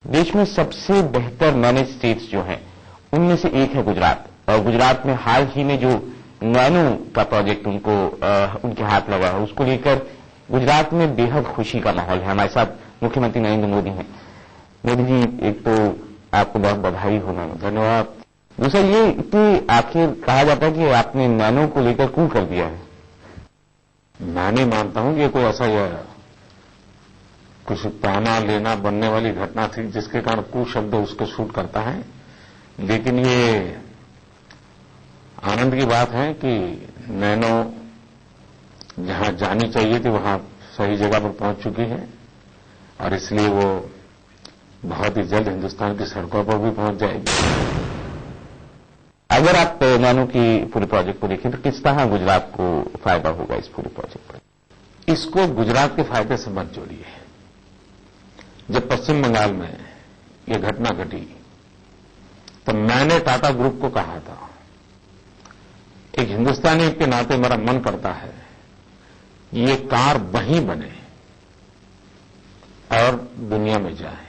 देश में सबसे बेहतर मैनेज स्टेट्स जो हैं उनमें से एक है गुजरात। और गुजरात में हाल ही में जो नैनो का प्रोजेक्ट उनके हाथ लगा है, उसको लेकर गुजरात में बेहद खुशी का माहौल है। हमारे साथ मुख्यमंत्री नरेंद्र मोदी हैं। मोदी जी, एक तो आपको बहुत बधाई हो। धन्यवाद। दूसरा ये कि आखिर कहा जाता है कि आपने नैनो को लेकर कू कर दिया है। मैं नहीं मानता हूं कि ये कोई ऐसा कुछ पाना लेना बनने वाली घटना थी जिसके कारण कू शब्द उसको शूट करता है। लेकिन ये आनंद की बात है कि नैनो जहां जानी चाहिए थी वहां सही जगह पर पहुंच चुकी है और इसलिए वो बहुत ही जल्द हिंदुस्तान की सड़कों पर भी पहुंच जाएगी। अगर आप नैनो की पूरे प्रोजेक्ट को देखें तो किस तरह गुजरात को फायदा होगा इस पूरे प्रोजेक्ट पर? इसको गुजरात के फायदे से मत जोड़िए। जब पश्चिम बंगाल में यह घटना घटी तो मैंने टाटा ग्रुप को कहा था, एक हिंदुस्तानी के नाते मेरा मन करता है ये कार वहीं बने और दुनिया में जाए,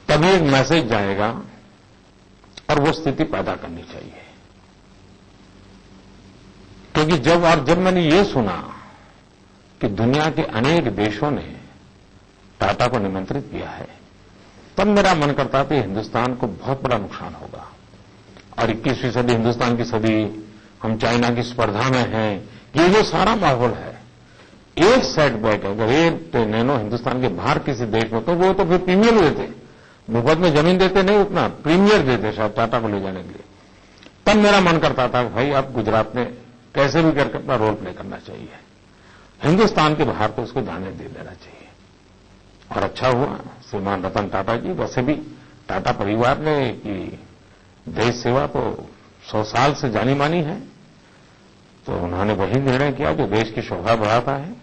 तभी एक मैसेज जाएगा और वो स्थिति पैदा करनी चाहिए। क्योंकि जब मैंने ये सुना कि दुनिया के अनेक देशों ने टाटा को निमंत्रित किया है, तब मेरा मन करता था हिंदुस्तान को बहुत बड़ा नुकसान होगा और 21वीं सदी हिंदुस्तान की सदी, हम चाइना की स्पर्धा में हैं, ये जो सारा माहौल है, एक सेटबैक है। अगर ये नैनो हिंदुस्तान के बाहर किसी देश में तो वो तो फिर प्रीमियर देते, मुफ्त में जमीन देते नहीं, उतना प्रीमियर देते शायद टाटा को ले जाने के लिए। तब मेरा मन करता था भाई अब गुजरात में कैसे भी करके अपना रोल प्ले करना चाहिए, हिंदुस्तान के बाहर तो उसको जाने दे देना चाहिए। और अच्छा हुआ श्रीमान रतन टाटा जी, वैसे भी टाटा परिवार ने कि देश सेवा तो 100 साल से जानी मानी है, तो उन्होंने वही निर्णय किया जो देश की शोभा बढ़ाता है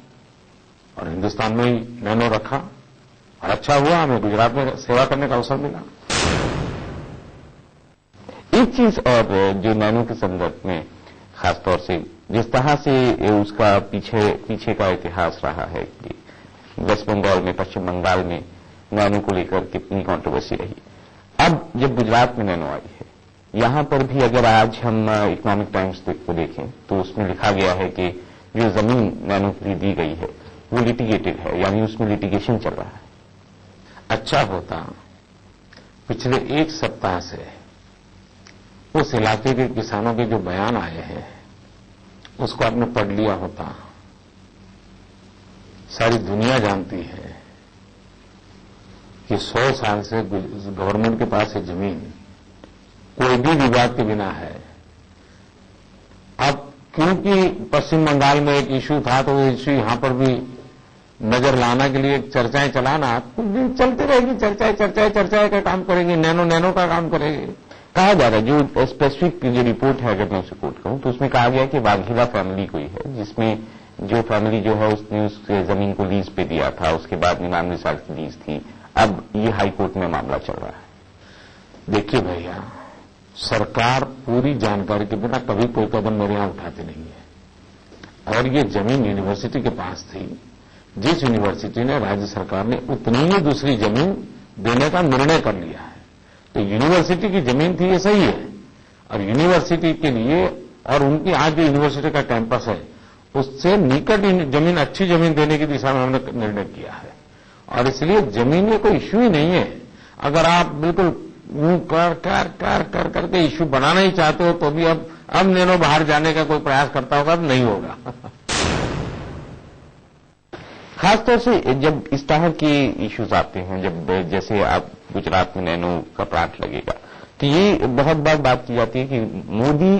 और हिंदुस्तान में ही नैनो रखा। और अच्छा हुआ हमें गुजरात में सेवा करने का अवसर मिला। एक चीज और जो नैनो के संदर्भ में खासतौर से जिस तरह से उसका पीछे का इतिहास रहा है कि वेस्ट बंगाल में, पश्चिम बंगाल में नैनो को लेकर कितनी कंट्रोवर्सी रही। अब जब गुजरात में नैनो आई है, यहां पर भी अगर आज हम इकोनॉमिक टाइम्स को देखें तो उसमें लिखा गया है कि जो जमीन नैनो के लिए दी गई है वो लिटिगेटेड है, यानी उसमें लिटिगेशन चल रहा है। अच्छा होता पिछले एक सप्ताह से उस इलाके के किसानों के जो बयान आए हैं उसको आपने पढ़ लिया होता। सारी दुनिया जानती है कि 100 साल से गवर्नमेंट के पास ये जमीन कोई भी विवाद के बिना है। अब क्योंकि पश्चिम बंगाल में एक इश्यू था तो वो इश्यू यहां पर भी नजर लाना के लिए चर्चाएं चलाना, कुछ दिन चलती रहेगी, चर्चाएं का काम करेगी, नैनो का काम करेगी। कहा जा रहा है जो स्पेसिफिक जो रिपोर्ट है, अगर मैं उसे कोट करूं तो उसमें कहा गया कि वाघेला फैमिली कोई है जिसमें जो फैमिली जो है उसने उस जमीन को लीज पे दिया था, उसके बाद 99 साल की लीज थी। अब ये हाई कोर्ट में मामला चल रहा है। देखिए भैया, सरकार पूरी जानकारी के बिना कभी कोई कदम मेरे यहां उठाती नहीं है। और ये जमीन यूनिवर्सिटी के पास थी, जिस यूनिवर्सिटी ने राज्य सरकार ने उतनी ही दूसरी जमीन देने का निर्णय कर लिया है। तो यूनिवर्सिटी की जमीन थी, ये सही है। और यूनिवर्सिटी के लिए और उनकी आज जो यूनिवर्सिटी का कैंपस है उससे निकट जमीन, अच्छी जमीन देने की दिशा में हमने निर्णय किया है। और इसलिए जमीन में कोई इश्यू ही नहीं है। अगर आप बिल्कुल करके इश्यू बनाना ही चाहते हो तो भी अब नैनो बाहर जाने का कोई प्रयास करता होगा, अब नहीं होगा। खासतौर से जब इस तरह के इश्यूज आते हैं, जब जैसे आप गुजरात में नैनो का प्लांट लगेगा, तो ये बहुत बार बात की जाती है कि मोदी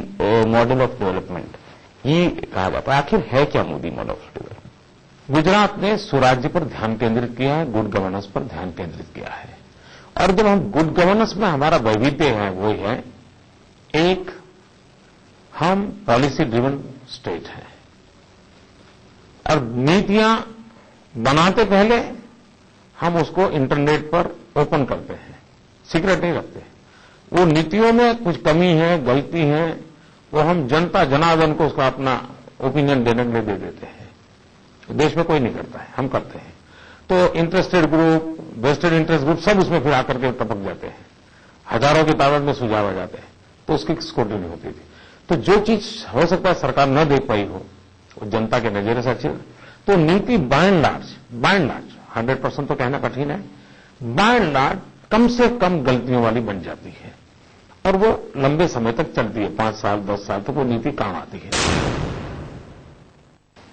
मॉडल ऑफ डेवलपमेंट, ये कहा जाता है। आखिर है क्या Modi model of development? Gujarat ने सुराज्य पर ध्यान केंद्रित किया है, गुड गवर्नेंस पर ध्यान केंद्रित किया है। और जब हम गुड गवर्नेंस में हमारा वैविध्य है वो है, एक हम पॉलिसी ड्रिवन स्टेट है और नीतियां बनाते पहले हम उसको इंटरनेट पर ओपन करते हैं, सीक्रेट नहीं रखते। वो नीतियों में कुछ कमी है, गलती है, वो हम जनता जनार्दन को उसका अपना ओपिनियन देने के लिए दे देते हैं। देश में कोई नहीं करता है, हम करते हैं। तो interested group, vested interest group सब उसमें फिर आकर के टपक जाते हैं, हजारों की तादाद में सुझाव आ जाते हैं, तो उसकी स्क्रूटिनी होती थी। तो जो चीज हो सकता है सरकार न देख पाई हो, वो जनता के नजरिए से अच्छी, तो नीति बाय एंड लार्ज 100% तो कहना कठिन है, बाय एंड लार्ज कम से कम गलतियों वाली बन जाती है और वो लंबे समय तक चलती है, 5 साल 10 साल तक वो नीति काम आती है।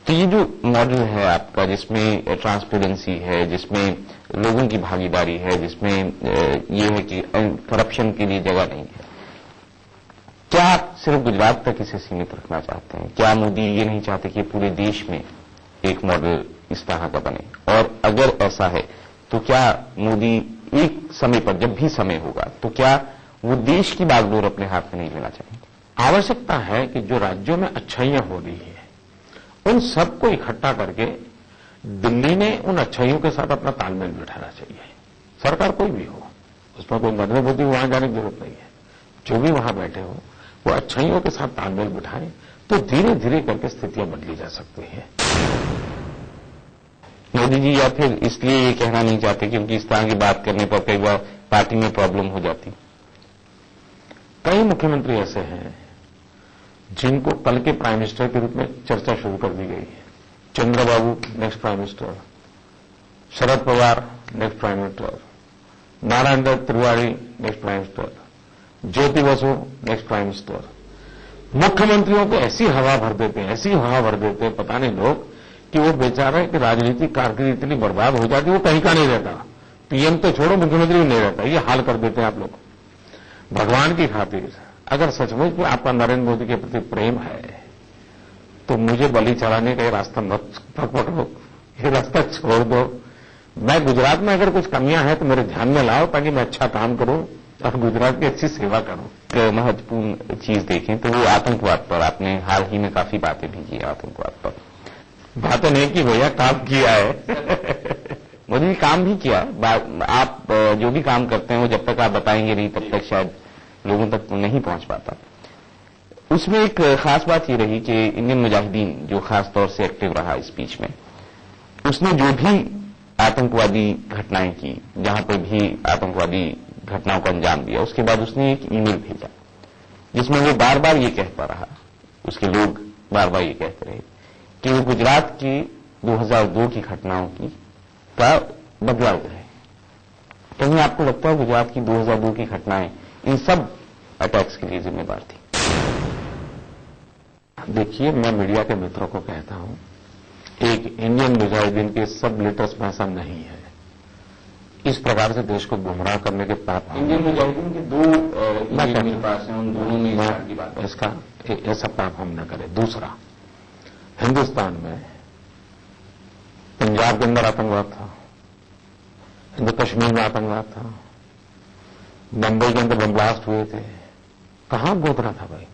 तो ये जो मॉडल है आपका, जिसमें ट्रांसपेरेंसी है, जिसमें लोगों की भागीदारी है, जिसमें ये है कि करप्शन के लिए जगह नहीं है, क्या आप सिर्फ गुजरात तक इसे सीमित रखना चाहते हैं? क्या मोदी ये नहीं चाहते कि पूरे देश में एक मॉडल इस तरह का बने? और अगर ऐसा है तो क्या मोदी एक समय पर, जब भी समय होगा, तो क्या वो देश की बागडोर अपने हाथ में नहीं लेना चाहेंगे? आवश्यकता है कि जो राज्यों में अच्छाइयां हो रही है उन सबको इकट्ठा करके दिल्ली ने उन अच्छाइयों के साथ अपना तालमेल बिठाना चाहिए। सरकार कोई भी हो, उसमें कोई नरेंद्र मोदी वहां जाने की जरूरत नहीं है, जो भी वहां बैठे हो वो अच्छाइयों के साथ तालमेल बिठाएं, तो धीरे धीरे करके स्थितियां बदली जा सकती हैं। मोदी जी या फिर इसलिए ये कहना नहीं चाहते क्योंकि इस तरह की बात करने पर कई बार पार्टी में प्रॉब्लम हो जाती? कई मुख्यमंत्री ऐसे हैं जिनको कल के प्राइम मिनिस्टर के रूप में चर्चा शुरू कर दी गई है। Chandrababu next prime minister, Sharad Pawar next prime minister, Narayan Dutt Tiwari next prime minister, Jyoti Basu next prime minister. मुख्यमंत्रियों को ऐसी हवा भर देते हैं, पता नहीं लोग कि वो बेचारे कि राजनीतिक कारकिर्दी इतनी बर्बाद हो जाती है, वो कहीं का नहीं रहता। पीएम तो छोड़ो, मुख्यमंत्री भी नहीं रहता। ये हाल कर देते हैं आप लोग। भगवान की खातिर अगर सचमुच में आपका नरेंद्र मोदी के प्रति प्रेम है तो मुझे बलि चढ़ाने का ये रास्ता मत पकड़ो, ये रास्ता छोड़ दो। मैं गुजरात में अगर कुछ कमियां हैं तो मेरे ध्यान में लाओ, ताकि मैं अच्छा काम करूं और गुजरात की अच्छी सेवा करूं। महत्वपूर्ण चीज देखें तो वो आतंकवाद पर आपने हाल ही में काफी बातें भी की। आतंकवाद पर बातें नहीं की भैया, काम किया है। मोदी जी काम भी किया। आप जो भी काम करते हैं वो जब तक आप बताएंगे नहीं तब तक शायद लोगों तक तो नहीं पहुंच पाता। उसमें एक खास बात ये रही कि इंडियन मुजाहिदीन जो खास तौर से एक्टिव रहा इस बीच में, उसने जो भी आतंकवादी घटनाएं की, जहां पर भी आतंकवादी घटनाओं को अंजाम दिया, उसके बाद उसने एक ईमेल भेजा जिसमें वो बार बार ये कहता रहा, उसके लोग बार बार ये कहते रहे कि वो गुजरात की 2002 की घटनाओं की का बदला है। कहीं आपको लगता है गुजरात की 2002 की घटनाएं इन सब अटैक्स के लिए जिम्मेदार थी? देखिए, मैं मीडिया के मित्रों को कहता हूं, एक इंडियन मुजाहिदीन के सब लीडर्स में ऐसा नहीं है। इस प्रकार से देश को गुमराह करने के पाप इंडियन मुजाहिदीन के दो पास हैं, उन दोनों में की बात है। इसका ऐसा पाप हम न करें। दूसरा, हिंदुस्तान में पंजाब के अंदर आतंकवाद था, हिंदू कश्मीर में आतंकवाद था, मुंबई के अंदर बम ब्लास्ट हुए थे। कहां गोधरा था भाई?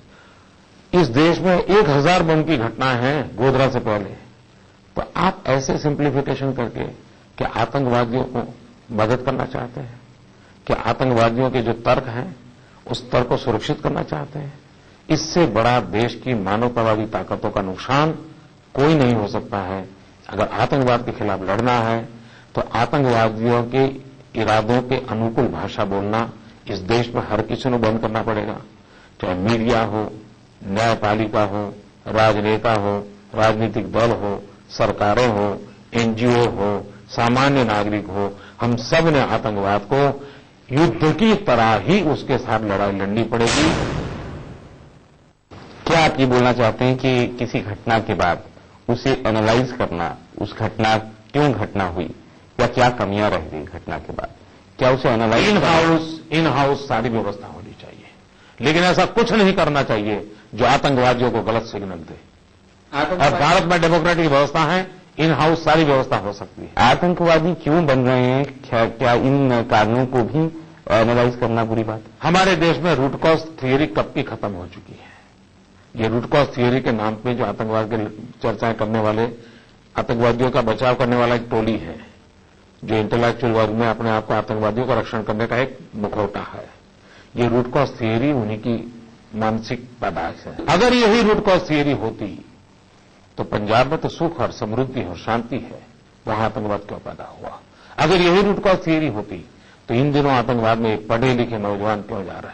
इस देश में 1000 बम की घटना है गोधरा से पहले। तो आप ऐसे सिंप्लीफिकेशन करके क्या आतंकवादियों को मदद करना चाहते हैं? क्या आतंकवादियों के जो तर्क हैं उस तर्क को सुरक्षित करना चाहते हैं? इससे बड़ा देश की मानवतावादी ताकतों का नुकसान कोई नहीं हो सकता है। अगर आतंकवाद के खिलाफ लड़ना है तो आतंकवादियों के इरादों के अनुकूल भाषा बोलना इस देश में हर किसी को बंद करना पड़ेगा। चाहे मीडिया हो, न्यायपालिका हो, राजनेता हो, राजनीतिक दल हो, सरकारें हो, एनजीओ हो, सामान्य नागरिक हो, हम सब ने आतंकवाद को युद्ध की तरह ही उसके साथ लड़ाई लड़नी पड़ेगी। क्या आप ये बोलना चाहते हैं कि किसी घटना के बाद उसे एनालाइज करना, उस घटना क्यों घटना हुई या क्या कमियां रह गई घटना के बाद, क्या उसे एनालाइज इन हाउस सारी व्यवस्था होनी चाहिए, लेकिन ऐसा कुछ नहीं करना चाहिए जो आतंकवादियों को गलत सिग्नल दे। और भारत में डेमोक्रेटिक व्यवस्था है, इन हाउस सारी व्यवस्था हो सकती है। आतंकवादी क्यों बन रहे हैं, क्या इन कारणों को भी एनालाइज करना बुरी बात है? हमारे देश में रूट कॉज थियरी कब की खत्म हो चुकी है। ये रूट कॉज थियरी के नाम पे जो आतंकवाद की चर्चाएं करने वाले, आतंकवादियों का बचाव करने वाला एक टोली है जो इंटेलेक्चुअल वर्ग में अपने आप को आतंकवादियों का रक्षण करने का एक मुखौटा है। ये रूट कॉज थियरी उन्हीं की मानसिक पैदाइश है। अगर यही रूट कॉज थियरी होती तो पंजाब में तो सुख और समृद्धि और शांति है, वहां आतंकवाद क्यों पैदा हुआ? अगर यही रूट कॉज थियरी होती तो इन दिनों आतंकवाद में पढ़े लिखे नौजवान क्यों जा रहे हैं?